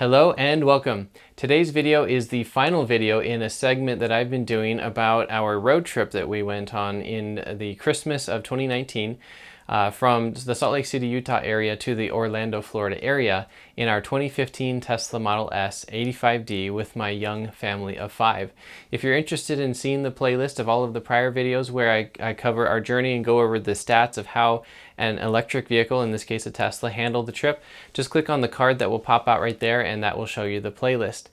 Hello and welcome. Today's video is the final video in a segment that I've been doing about our road trip that we went on in the Christmas of 2019 from the Salt Lake City, Utah area to the Orlando, Florida area in our 2015 Tesla Model S 85D with my young family of 5. If you're interested in seeing the playlist of all of the prior videos where I cover our journey and go over the stats of how an electric vehicle, in this case a Tesla, handled the trip, just click on the card that will pop out right there and that will show you the playlist.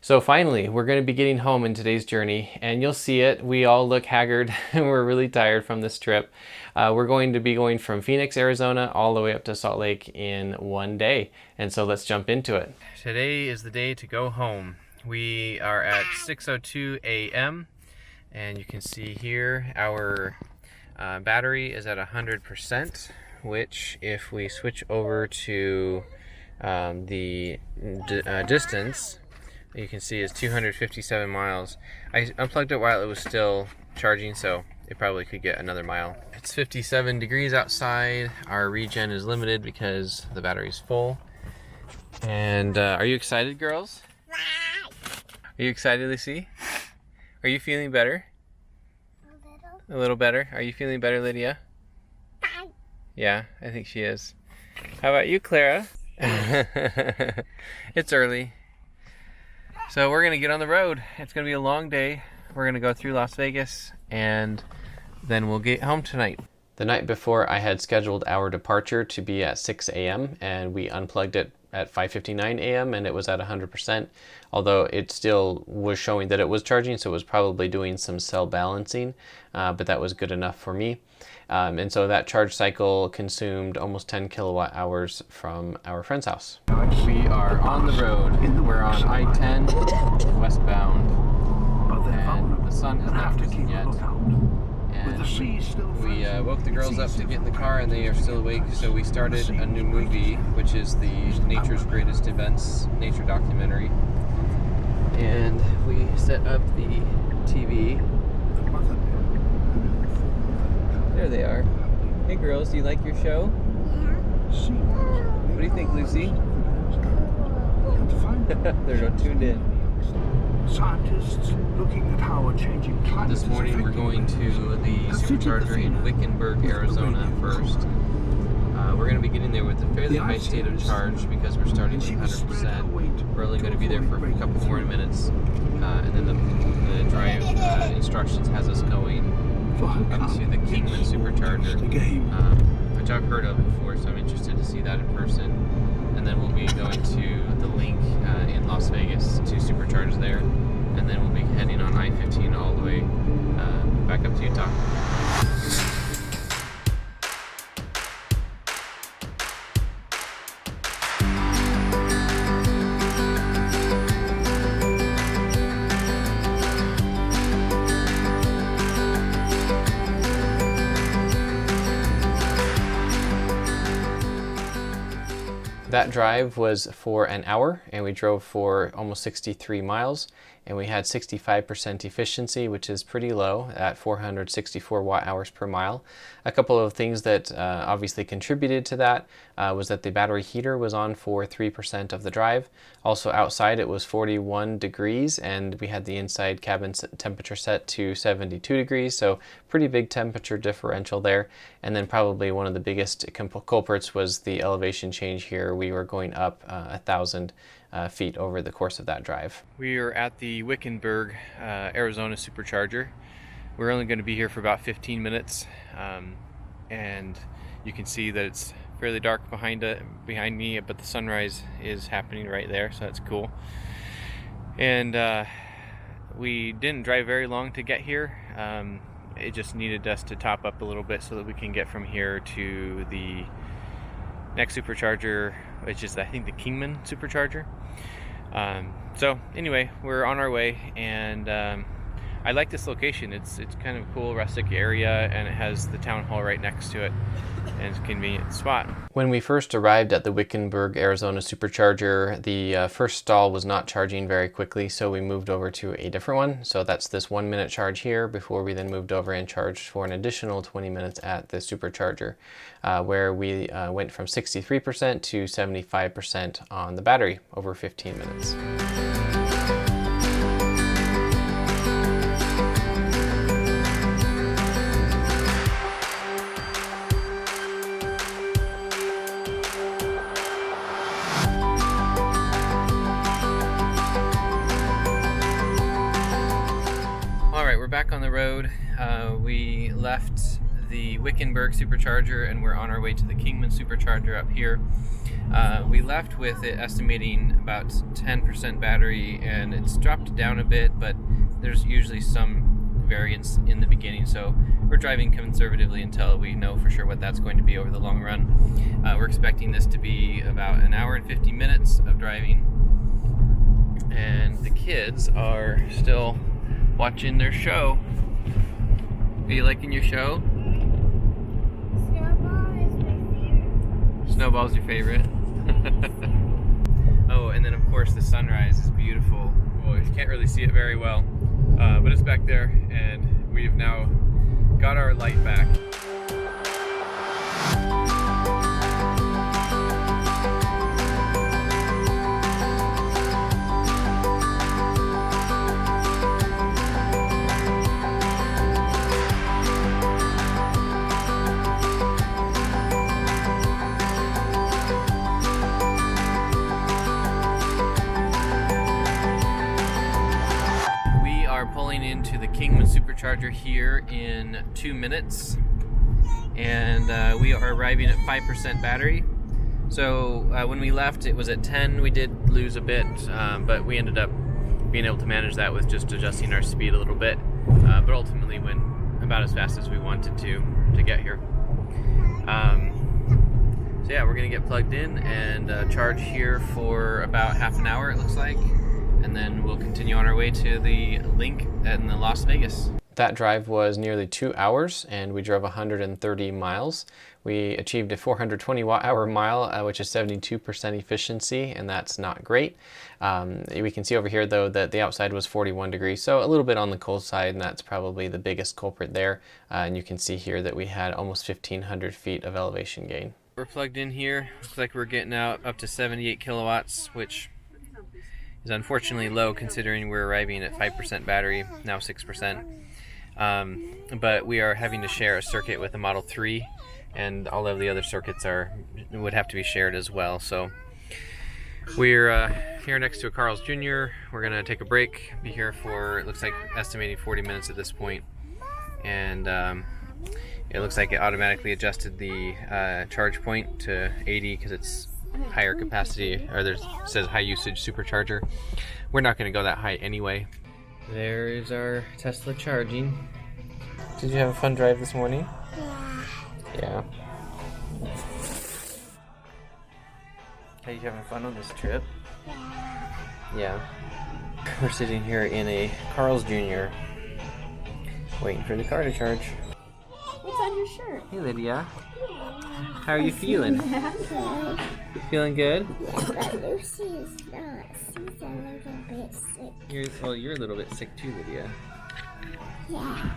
So finally, we're going to be getting home in today's journey, and you'll see it. We all look haggard and we're really tired from this trip. We're going to be going from Phoenix, Arizona, all the way up to Salt Lake in one day. And so let's jump into it. Today is the day to go home. We are at 6:02 a.m. and you can see here our battery is at 100%, which if we switch over to the distance, you can see is 257 miles. I unplugged it while it was still charging, so it probably could get another mile. It's 57 degrees outside. Our regen is limited because the battery's full. And are you excited, girls? Are you excited, Lucy? Are you feeling better? A little better. Are you feeling better, Lydia? Yeah, I think she is. How about you, Clara? It's early. So we're gonna get on the road. It's gonna be a long day. We're gonna go through Las Vegas and then we'll get home tonight. The night before, I had scheduled our departure to be at 6 a.m. and we unplugged it at 5:59 a.m. and it was at 100%, although it still was showing that it was charging, so it was probably doing some cell balancing, but that was good enough for me. And so that charge cycle consumed almost 10 kilowatt hours from our friend's house. We are on the road. We're on I-10 westbound, and the sun has not risen yet. And we woke the girls up to get in the car and they are still awake, so we started a new movie, which is the Nature's Greatest Events nature documentary. And we set up the TV. There they are. Hey girls, do you like your show? Yeah. What do you think, Lucy? They're tuned in. Scientists looking at how a changing climate. This morning we're going to the Supercharger in Wickenburg, Arizona first. We're going to be getting there with a fairly high state of charge because we're starting with 100%. We're only going to be there for a couple more minutes, and then the drive instructions has us going up to the Beaver Supercharger, which I've heard of before, so I'm interested to see that in person. And then we'll be going to the link in Las Vegas to supercharge there, and then we'll be heading on I-15 all the way back up to Utah. That drive was for an hour, and we drove for almost 63 miles, and we had 65% efficiency, which is pretty low at 464 watt hours per mile. A couple of things that obviously contributed to that was that the battery heater was on for 3% of the drive. Also outside it was 41 degrees, and we had the inside cabin temperature set to 72 degrees, so pretty big temperature differential there. And then probably one of the biggest culprits was the elevation change here. We were going up 1,000 feet over the course of that drive. We are at the Wickenburg, Arizona Supercharger. We're only going to be here for about 15 minutes, and you can see that it's fairly dark behind me, but the sunrise is happening right there, so that's cool. And we didn't drive very long to get here. It just needed us to top up a little bit so that we can get from here to the next supercharger, which is I think the Kingman Supercharger. So anyway, we're on our way, and I like this location. It's kind of a cool rustic area, and it has the town hall right next to it. and it's a convenient spot. When we first arrived at the Wickenburg, Arizona Supercharger, the first stall was not charging very quickly, so we moved over to a different one. So that's this 1 minute charge here before we then moved over and charged for an additional 20 minutes at the Supercharger, where we went from 63% to 75% on the battery over 15 minutes. We're back on the road. We left the Wickenburg Supercharger and we're on our way to the Kingman Supercharger up here. We left with it estimating about 10% battery, and it's dropped down a bit, but there's usually some variance in the beginning, so we're driving conservatively until we know for sure what that's going to be over the long run. We're expecting this to be about an hour and 50 minutes of driving, and the kids are still watching their show. Are you liking your show? Snowball is my favorite. Snowball's your favorite? Oh, and then of course the sunrise is beautiful. Well, you can't really see it very well, but it's back there, and we've now got our light back. Pulling into the Kingman Supercharger here in 2 minutes, and we are arriving at 5% battery. So when we left it was at 10. We did lose a bit, but we ended up being able to manage that with just adjusting our speed a little bit, but ultimately went about as fast as we wanted to get here. So yeah, we're gonna get plugged in and charge here for about half an hour, it looks like, and then we'll continue on our way to the link in Las Vegas. That drive was nearly 2 hours, and we drove 130 miles. We achieved a 420 watt-hour mile, which is 72% efficiency, and that's not great. We can see over here, though, that the outside was 41 degrees, so a little bit on the cold side, and that's probably the biggest culprit there. And you can see here that we had almost 1,500 feet of elevation gain. We're plugged in here. Looks like we're getting out up to 78 kilowatts, which is unfortunately low considering we're arriving at 5% battery, now 6%. But we are having to share a circuit with the Model 3, and all of the other circuits would have to be shared as well. So we're here next to a Carl's Jr. We're gonna take a break, be here for, it looks like, estimating 40 minutes at this point. And it looks like it automatically adjusted the charge point to 80 because it's higher capacity, or it says high usage supercharger. We're not going to go that high anyway. There is our Tesla charging. Did you have a fun drive this morning? Yeah. Are you having fun on this trip? Yeah. We're sitting here in a Carl's Jr. waiting for the car to charge. What's on your shirt? Hey Lydia. How are you feeling? You feeling good? Yeah, but Lucy is not. She's a little bit sick. You're a little bit sick too, Lydia. Yeah.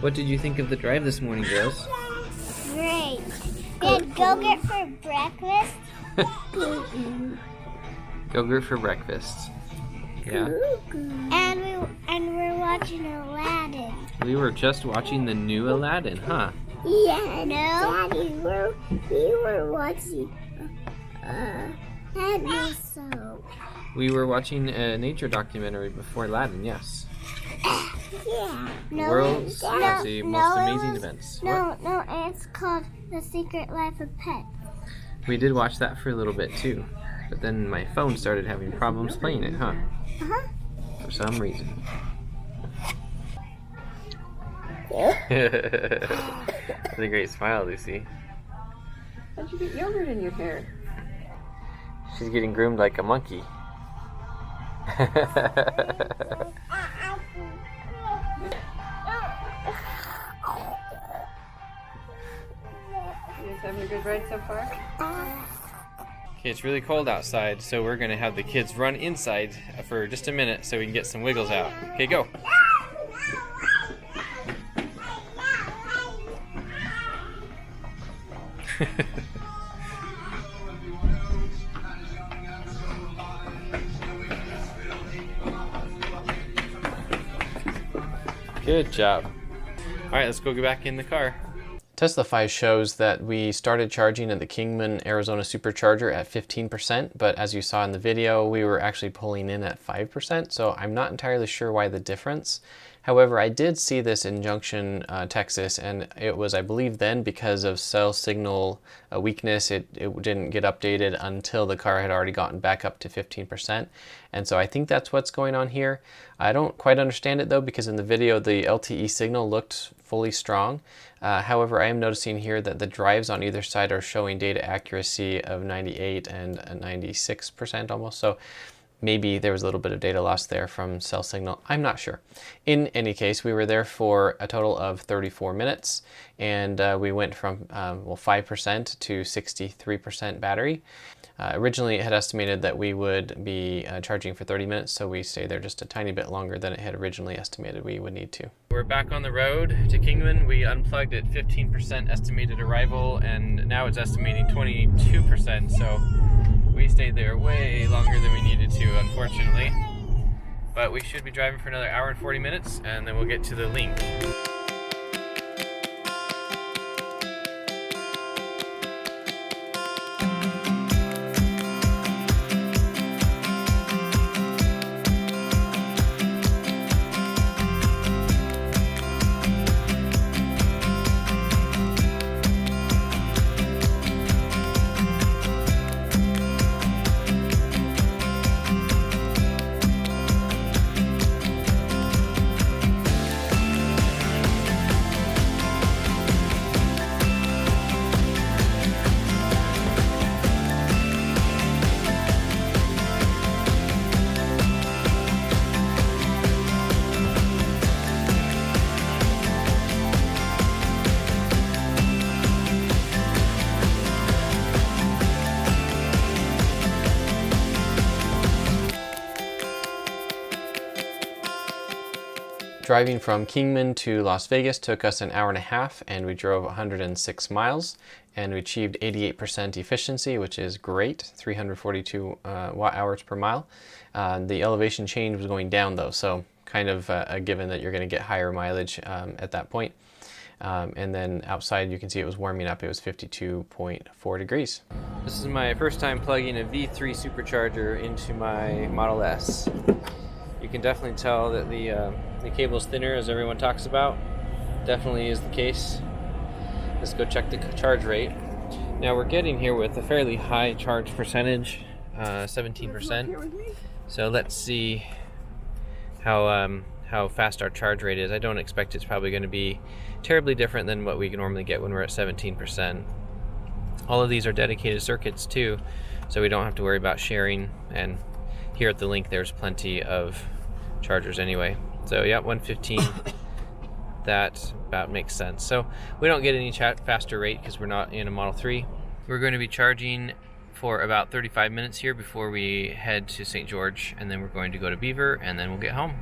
What did you think of the drive this morning, girls? Great. Did Go-Gurt for breakfast? Go-Gurt for breakfast. Yeah. And we're watching Aladdin. We were just watching the new Aladdin, huh? Yeah, no. Daddy, we were watching Aladdin, so. We were watching a nature documentary before Aladdin, yes. Yeah. The world's the most amazing events. No, it's called The Secret Life of Pets. We did watch that for a little bit too, but then my phone started having problems playing it, huh? Uh-huh. For some reason. That's a great smile, Lucy. How'd you get yogurt in your hair? She's getting groomed like a monkey. having a good ride so far? Okay, it's really cold outside, so we're gonna have the kids run inside for just a minute so we can get some wiggles out. Okay, go. Good job. All right, let's go get back in the car. Tesla shows that we started charging at the Kingman, Arizona Supercharger at 15%, but as you saw in the video, we were actually pulling in at 5%, so I'm not entirely sure why the difference. However, I did see this in Junction, Texas, and it was, I believe then, because of cell signal weakness, it didn't get updated until the car had already gotten back up to 15%. And so I think that's what's going on here. I don't quite understand it though, because in the video, the LTE signal looked fully strong. However, I am noticing here that the drives on either side are showing data accuracy of 98 and 96% almost. So maybe there was a little bit of data loss there from cell signal. I'm not sure. In any case, we were there for a total of 34 minutes, and we went from 5% to 63% battery. Originally, it had estimated that we would be charging for 30 minutes, so we stayed there just a tiny bit longer than it had originally estimated we would need to. We're back on the road to Kingman. We unplugged at 15% estimated arrival, and now it's estimating 22%, so we stayed there way longer than we needed to, unfortunately. But we should be driving for another hour and 40 minutes, and then we'll get to the link. Driving from Kingman to Las Vegas took us an hour and a half, and we drove 106 miles, and we achieved 88% efficiency, which is great, 342 watt hours per mile. The elevation change was going down though, so kind of a given that you're going to get higher mileage at that point. And then outside you can see it was warming up. It was 52.4 degrees. This is my first time plugging a V3 supercharger into my Model S. You can definitely tell that the cable is thinner, as everyone talks about. Definitely is the case. Let's go check the charge rate. Now we're getting here with a fairly high charge percentage, 17%. So let's see how fast our charge rate is. I don't expect it's probably going to be terribly different than what we normally get when we're at 17%. All of these are dedicated circuits too, so we don't have to worry about sharing, and here at the link there's plenty of chargers anyway. So yeah, 115, that about makes sense. So we don't get any faster rate because we're not in a Model 3. We're going to be charging for about 35 minutes here before we head to St. George, and then we're going to go to Beaver, and then we'll get home.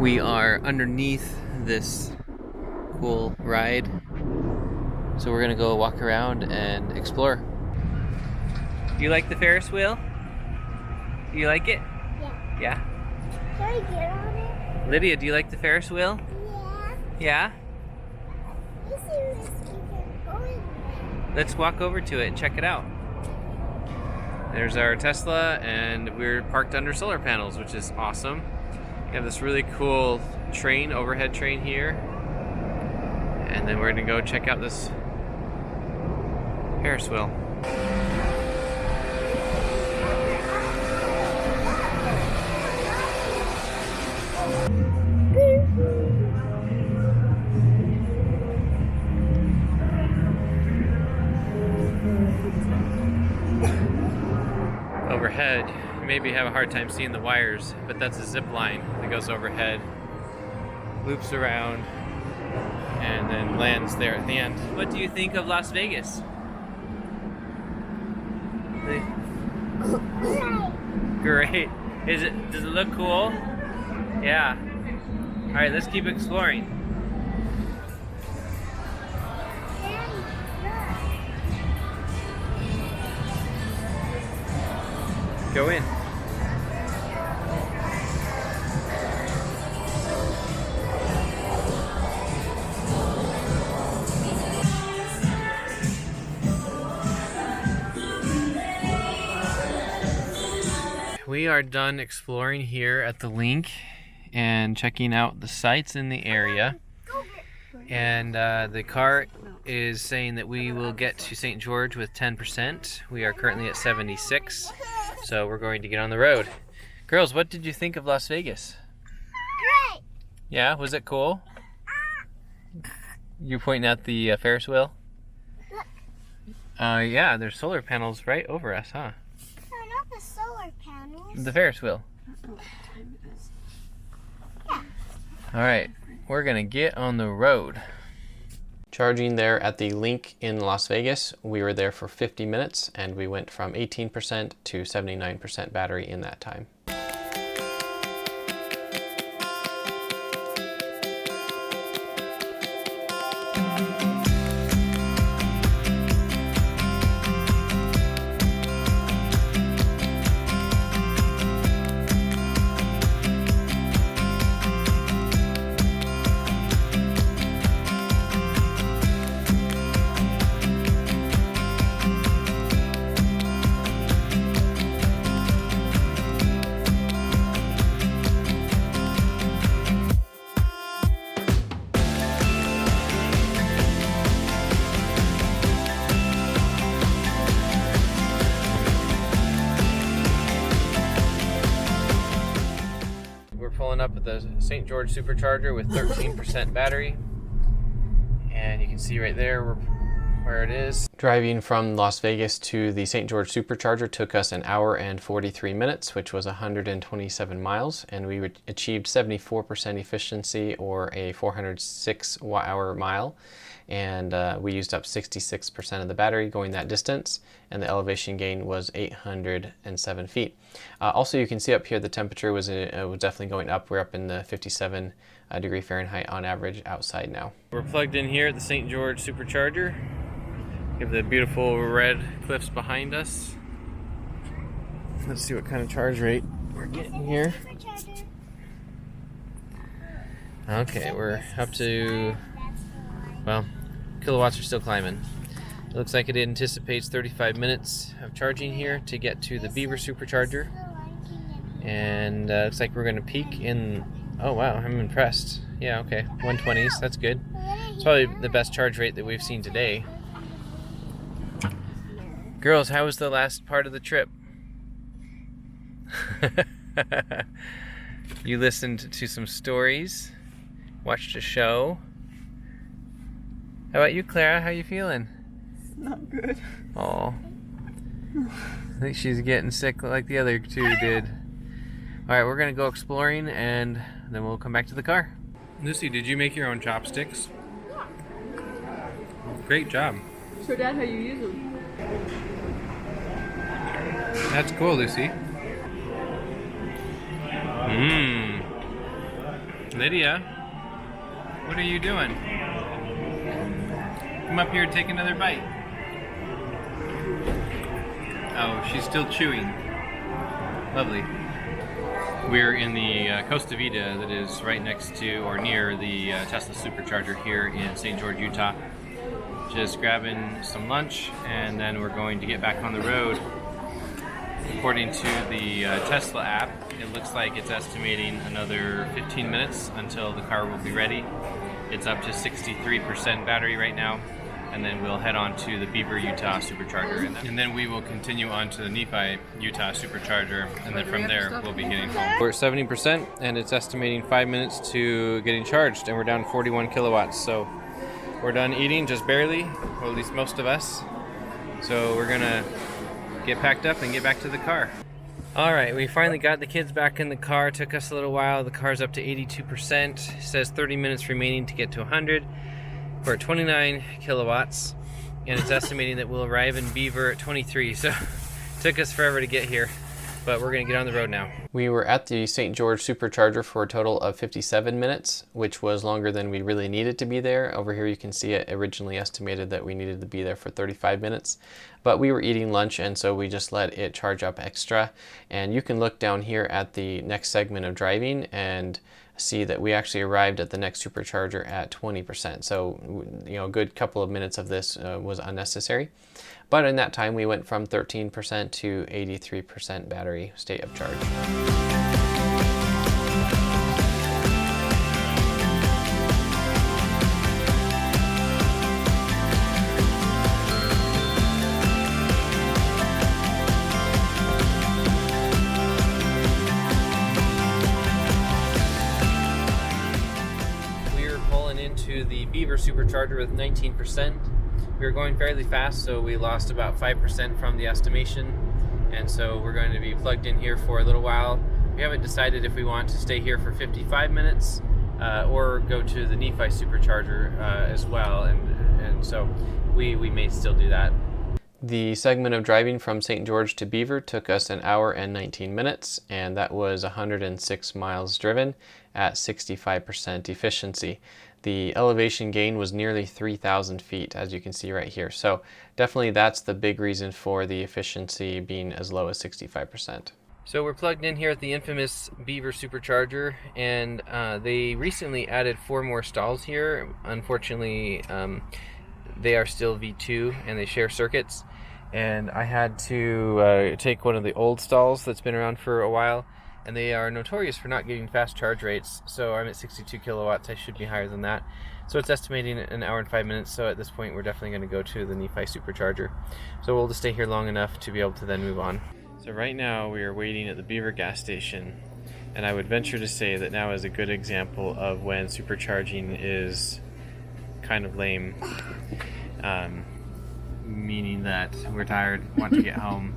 We are underneath this cool ride, so we're gonna go walk around and explore. You like the Ferris wheel? You like it? Yeah. Yeah? Can I get on it? Lydia, do you like the Ferris wheel? Yeah. Yeah? This is going. Let's walk over to it and check it out. There's our Tesla, and we're parked under solar panels, which is awesome. We have this really cool train, overhead train here. And then we're gonna go check out this Ferris wheel. Overhead, you maybe have a hard time seeing the wires, but that's a zip line that goes overhead, loops around, and then lands there at the end. What do you think of Las Vegas? Great. Does it look cool? Yeah. All right, let's keep exploring. Go in. We are done exploring here at the link and checking out the sites in the area. And the car is saying that we will get to St. George with 10%. We are currently at 76, so we're going to get on the road. Girls, what did you think of Las Vegas? Great. Yeah, was it cool? You're pointing at the Ferris wheel? Yeah, there's solar panels right over us, huh? No, not the solar panels. The Ferris wheel. Yeah. All right, we're gonna get on the road. Charging there at the link in Las Vegas, we were there for 50 minutes and we went from 18% to 79% battery in that time. Pulling up at the St. George Supercharger with 13% battery, and you can see right there where it is. Driving from Las Vegas to the St. George Supercharger took us an hour and 43 minutes, which was 127 miles, and we achieved 74% efficiency, or a 406 watt-hour mile, and we used up 66% of the battery going that distance, and the elevation gain was 807 feet. Also, you can see up here the temperature was definitely going up. We're up in the 57 degree Fahrenheit on average outside now. We're plugged in here at the St. George Supercharger. We have the beautiful red cliffs behind us. Let's see what kind of charge rate we're getting here. Okay, we're up to, well, kilowatts are still climbing. It looks like it anticipates 35 minutes of charging here to get to the Beaver Supercharger. And looks like we're going to peak in, oh wow, I'm impressed. Yeah, okay, 120s, that's good. It's probably the best charge rate that we've seen today. Girls, how was the last part of the trip? You listened to some stories, watched a show. How about you, Clara? How you feeling? Not good. Oh, I think she's getting sick like the other two did. All right, we're gonna go exploring and then we'll come back to the car. Lucy, did you make your own chopsticks? Great job. Show Dad how you use them. That's cool, Lucy. Lydia, what are you doing? Come up here and take another bite. Oh, she's still chewing. Lovely. We're in the Costa Vida that is right next to or near the Tesla Supercharger here in St. George, Utah. Just grabbing some lunch, and then we're going to get back on the road. According to the Tesla app, it looks like it's estimating another 15 minutes until the car will be ready. It's up to 63% battery right now, and then we'll head on to the Beaver, Utah Supercharger, and then we will continue on to the Nephi, Utah Supercharger, and then from there we'll be getting home. We're at 70%, and it's estimating 5 minutes to getting charged, and we're down 41 kilowatts, so we're done eating, just barely, or at least most of us. So we're gonna get packed up and get back to the car. All right, we finally got the kids back in the car. It took us a little while. The car's up to 82%. It says 30 minutes remaining to get to 100. We're at 29 kilowatts, and it's estimating that we'll arrive in Beaver at 23. So Took us forever to get here, but we're going to get on the road now. We were at the St. George Supercharger for a total of 57 minutes, which was longer than we really needed to be there. Over here you can see it originally estimated that we needed to be there for 35 minutes, but we were eating lunch and so we just let it charge up extra. And you can look down here at the next segment of driving and see that we actually arrived at the next supercharger at 20%. So, you know, a good couple of minutes of this was unnecessary. But in that time, we went from 13% to 83% battery state of charge. We were pulling into the Beaver Supercharger with 19%. We were going fairly fast, so we lost about 5% from the estimation, and so we're going to be plugged in here for a little while. We haven't decided if we want to stay here for 55 minutes or go to the Nephi Supercharger as well, and so we may still do that. The segment of driving from St. George to Beaver took us an hour and 19 minutes, and that was 106 miles driven at 65% efficiency. The elevation gain was nearly 3,000 feet, as you can see right here. So definitely that's the big reason for the efficiency being as low as 65%. So we're plugged in here at the infamous Beaver Supercharger, and they recently added 4 more stalls here. Unfortunately, they are still V2 and they share circuits. And I had to take one of the old stalls that's been around for a while, and they are notorious for not giving fast charge rates. So I'm at 62 kilowatts, I should be higher than that. So it's estimating an hour and 5 minutes, so at this point we're definitely going to go to the Nephi Supercharger. So we'll just stay here long enough to be able to then move on. So right now we are waiting at the Beaver gas station, and I would venture to say that now is a good example of when supercharging is kind of lame. Meaning that we're tired, want to get home.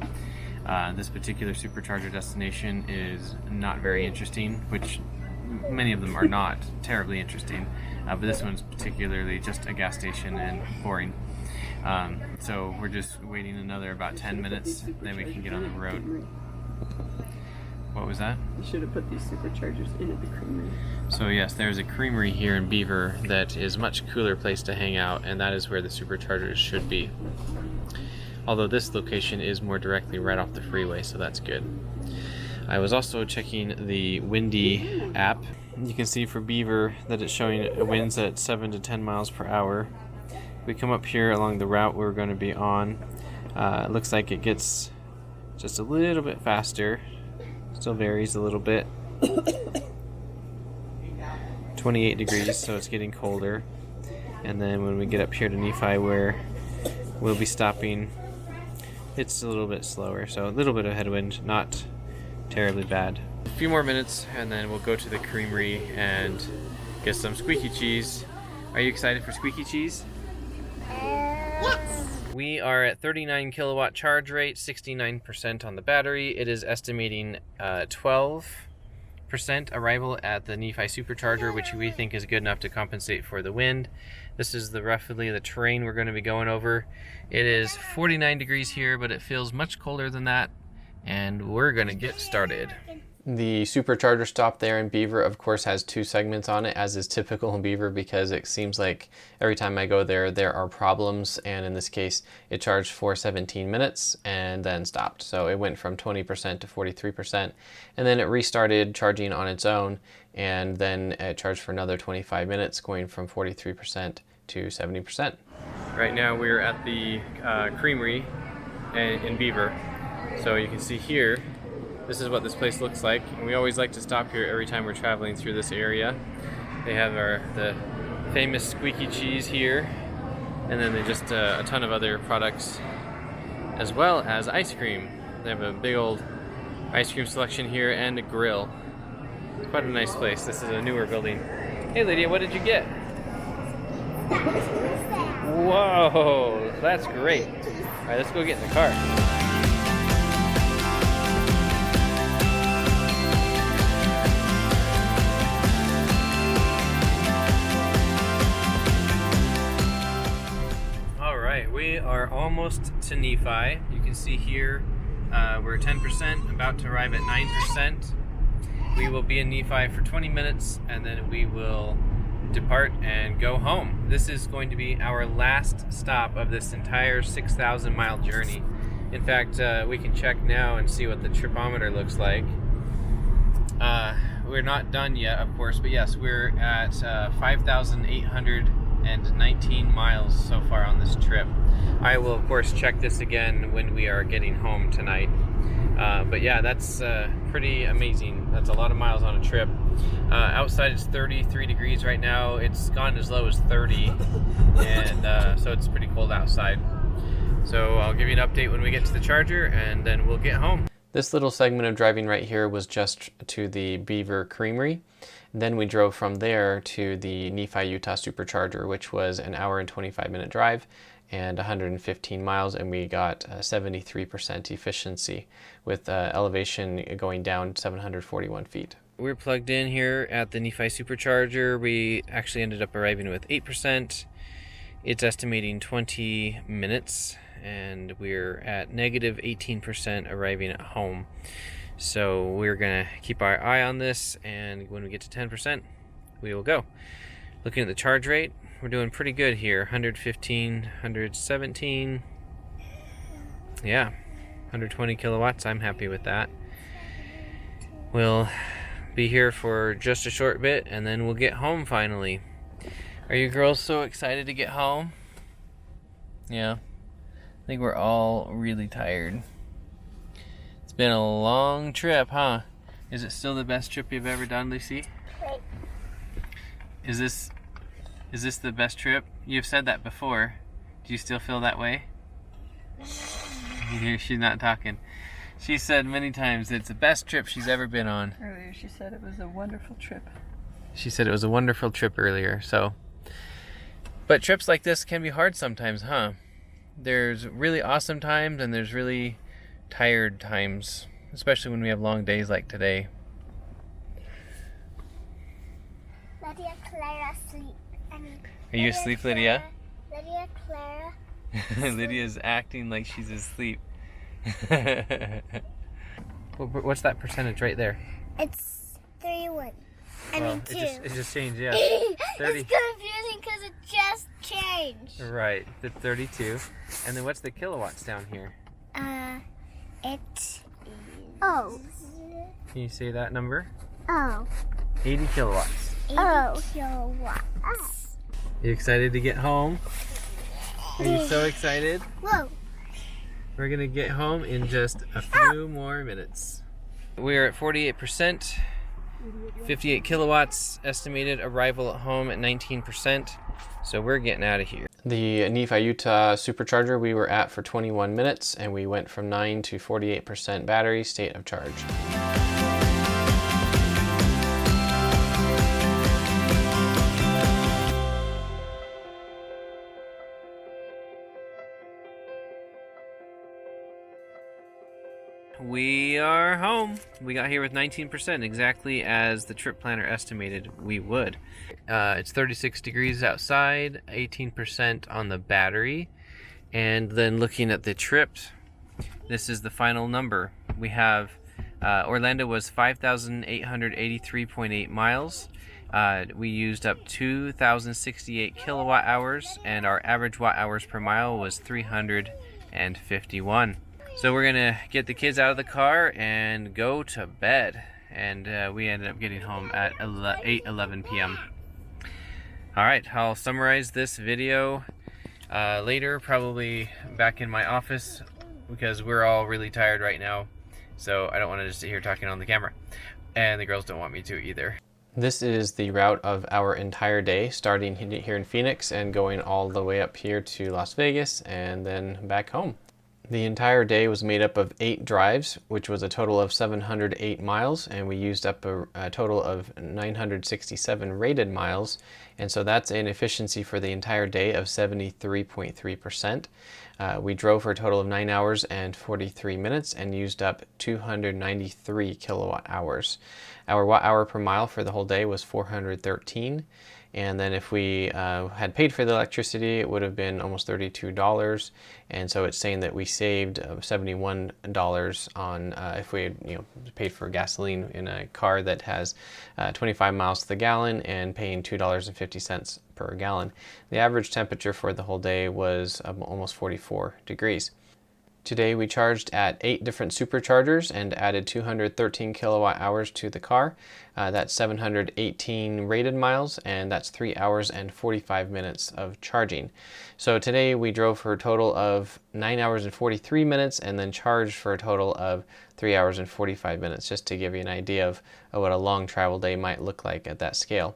This particular supercharger destination is not very interesting, which many of them are not terribly interesting, but this one's particularly just a gas station and boring. So we're just waiting another about 10 minutes, then we can get on the road. What was that? You should have put these superchargers in at the creamery. So yes, there's a creamery here in Beaver that is a much cooler place to hang out, and that is where the superchargers should be. Although this location is more directly right off the freeway, so that's good. I was also checking the Windy app. You can see for Beaver that it's showing winds at 7 to 10 miles per hour. We come up here along the route we're going to be on. It looks like it gets just a little bit faster. Still varies a little bit. 28 degrees, so it's getting colder. And then when we get up here to Nephi where we'll be stopping, it's a little bit slower, so a little bit of headwind, not terribly bad. A few more minutes and then we'll go to the creamery and get some squeaky cheese. Are you excited for squeaky cheese? Yes. We are at 39 kilowatt charge rate, 69% on the battery. It is estimating 12% arrival at the Nephi Supercharger, which we think is good enough to compensate for the wind. This is roughly the terrain we're going to be going over. It is 49 degrees here, but it feels much colder than that, and we're going to get started. The supercharger stop there in Beaver, of course, has 2 segments on it, as is typical in Beaver, because it seems like every time I go there, there are problems, and in this case, it charged for 17 minutes and then stopped. So it went from 20% to 43%, and then it restarted charging on its own, and then it charged for another 25 minutes, going from 43% to 70%. Right now we're at the creamery in Beaver. So you can see here, this is what this place looks like, and we always like to stop here every time we're traveling through this area. They have the famous squeaky cheese here, and then they just a ton of other products, as well as ice cream. They have a big old ice cream selection here and a grill. It's quite a nice place. This is a newer building. Hey Lydia, what did you get? Whoa, that's great. All right, let's go get in the car. We are almost to Nephi. You can see here We're 10%, about to arrive at 9%. We will be in Nephi for 20 minutes and then we will depart and go home. This is going to be our last stop of this entire 6,000 mile journey. In fact, we can check now and see what the tripometer looks like. We're not done yet, of course, but yes, we're at 5,819 miles so far on this trip. I will, of course, check this again when we are getting home tonight. But yeah, that's pretty amazing. That's a lot of miles on a trip. Outside it's 33 degrees right now. It's gone as low as 30, and so it's pretty cold outside. So I'll give you an update when we get to the charger, and then we'll get home. This little segment of driving right here was just to the Beaver Creamery. Then we drove from there to the Nephi, Utah Supercharger, which was an hour and 25-minute drive and 115 miles, and we got 73% efficiency with elevation going down 741 feet. We're plugged in here at the Nephi Supercharger. We actually ended up arriving with 8%. It's estimating 20 minutes, and we're at negative 18% arriving at home. So we're gonna keep our eye on this, and when we get to 10%, we will go. Looking at the charge rate, we're doing pretty good here. 115, 117. Yeah, 120 kilowatts. I'm happy with that. We'll be here for just a short bit, and then we'll get home finally. Are you girls so excited to get home? Yeah. I think we're all really tired. It's been a long trip, huh? Is it still the best trip you've ever done, Lucy? Wait. Is this the best trip? You've said that before. Do you still feel that way? She's not talking. She said many times it's the best trip she's ever been on. Earlier she said it was a wonderful trip. She said it was a wonderful trip earlier, so. But trips like this can be hard sometimes, huh? There's really awesome times and there's really tired times, especially when we have long days like today. Lydia Clara asleep. Are you asleep, Lydia? Lydia Clara. Lydia's acting like she's asleep. What's that percentage right there? It's 31. Well, 2. it just changed, yeah. 30. It's confusing because it just changed. Right, the 32. And then what's the kilowatts down here? It. Oh. Can you say that number? Oh. 80 kilowatts. 80 kilowatts. You excited to get home? Are you so excited? Whoa. We're gonna get home in just a few more minutes. We're at 48%, 58 kilowatts, estimated arrival at home at 19%, so we're getting out of here. The Nephi, Utah Supercharger we were at for 21 minutes, and we went from 9 to 48% battery state of charge. We are home. We got here with 19%, exactly as the trip planner estimated we would. It's 36 degrees outside, 18% on the battery, and then looking at the trip, this is the final number. We have Orlando was 5,883.8 miles. We used up 2,068 kilowatt hours, and our average watt hours per mile was 351. So we're gonna get the kids out of the car and go to bed. And we ended up getting home at 8:11 p.m. All right, I'll summarize this video later, probably back in my office, because we're all really tired right now. So I don't want to just sit here talking on the camera. And the girls don't want me to either. This is the route of our entire day, starting here in Phoenix and going all the way up here to Las Vegas and then back home. The entire day was made up of 8 drives, which was a total of 708 miles, and we used up a total of 967 rated miles, and so that's an efficiency for the entire day of 73.3%. We drove for a total of 9 hours and 43 minutes and used up 293 kilowatt hours. Our watt hour per mile for the whole day was 413, And then if we had paid for the electricity, it would have been almost $32. And so it's saying that we saved $71 on if we had, paid for gasoline in a car that has 25 miles to the gallon and paying $2.50 per gallon. The average temperature for the whole day was almost 44 degrees. Today we charged at 8 different superchargers and added 213 kilowatt hours to the car. That's 718 rated miles, and that's 3 hours and 45 minutes of charging. So today we drove for a total of 9 hours and 43 minutes and then charged for a total of 3 hours and 45 minutes, just to give you an idea of what a long travel day might look like at that scale.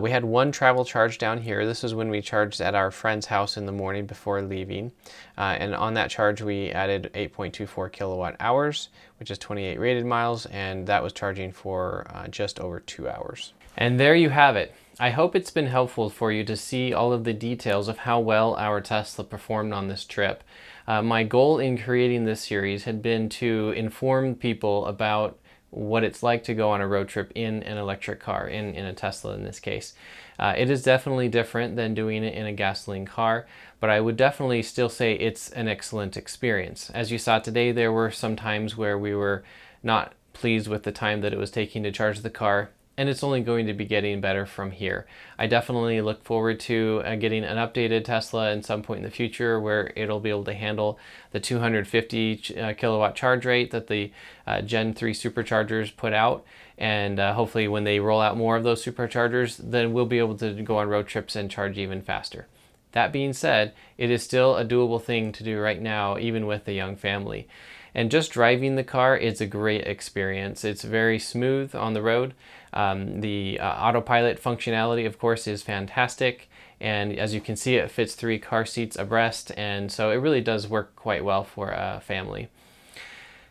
We had one travel charge down here. This is when we charged at our friend's house in the morning before leaving. And on that charge we added 8.24 kilowatt hours, which is 28 rated miles, and that was charging for just over 2 hours. And there you have it. I hope it's been helpful for you to see all of the details of how well our Tesla performed on this trip. My goal in creating this series had been to inform people about what it's like to go on a road trip in an electric car, in a Tesla in this case. It is definitely different than doing it in a gasoline car, but I would definitely still say it's an excellent experience. As you saw today, there were some times where we were not pleased with the time that it was taking to charge the car, and it's only going to be getting better from here. I definitely look forward to getting an updated Tesla at some point in the future where it'll be able to handle the 250 kilowatt charge rate that the Gen 3 superchargers put out. And hopefully when they roll out more of those superchargers, then we'll be able to go on road trips and charge even faster. That being said, it is still a doable thing to do right now, even with a young family. And just driving the car is a great experience. It's very smooth on the road. The autopilot functionality, of course, is fantastic. And as you can see, it fits 3 car seats abreast. And so it really does work quite well for a family.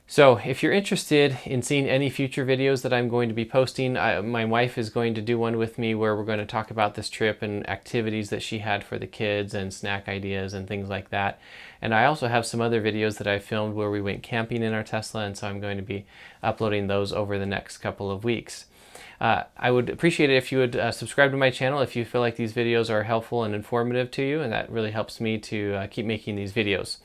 So if you're interested in seeing any future videos that I'm going to be posting, my wife is going to do one with me where we're going to talk about this trip and activities that she had for the kids and snack ideas and things like that. And I also have some other videos that I filmed where we went camping in our Tesla, and so I'm going to be uploading those over the next couple of weeks. I would appreciate it if you would subscribe to my channel if you feel like these videos are helpful and informative to you, and that really helps me to keep making these videos.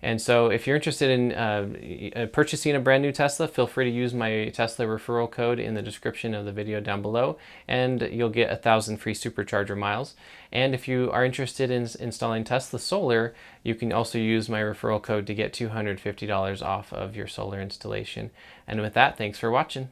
And so if you're interested in purchasing a brand new Tesla, feel free to use my Tesla referral code in the description of the video down below, and you'll get 1,000 free supercharger miles. And if you are interested in installing Tesla Solar, you can also use my referral code to get $250 off of your solar installation. And with that, thanks for watching.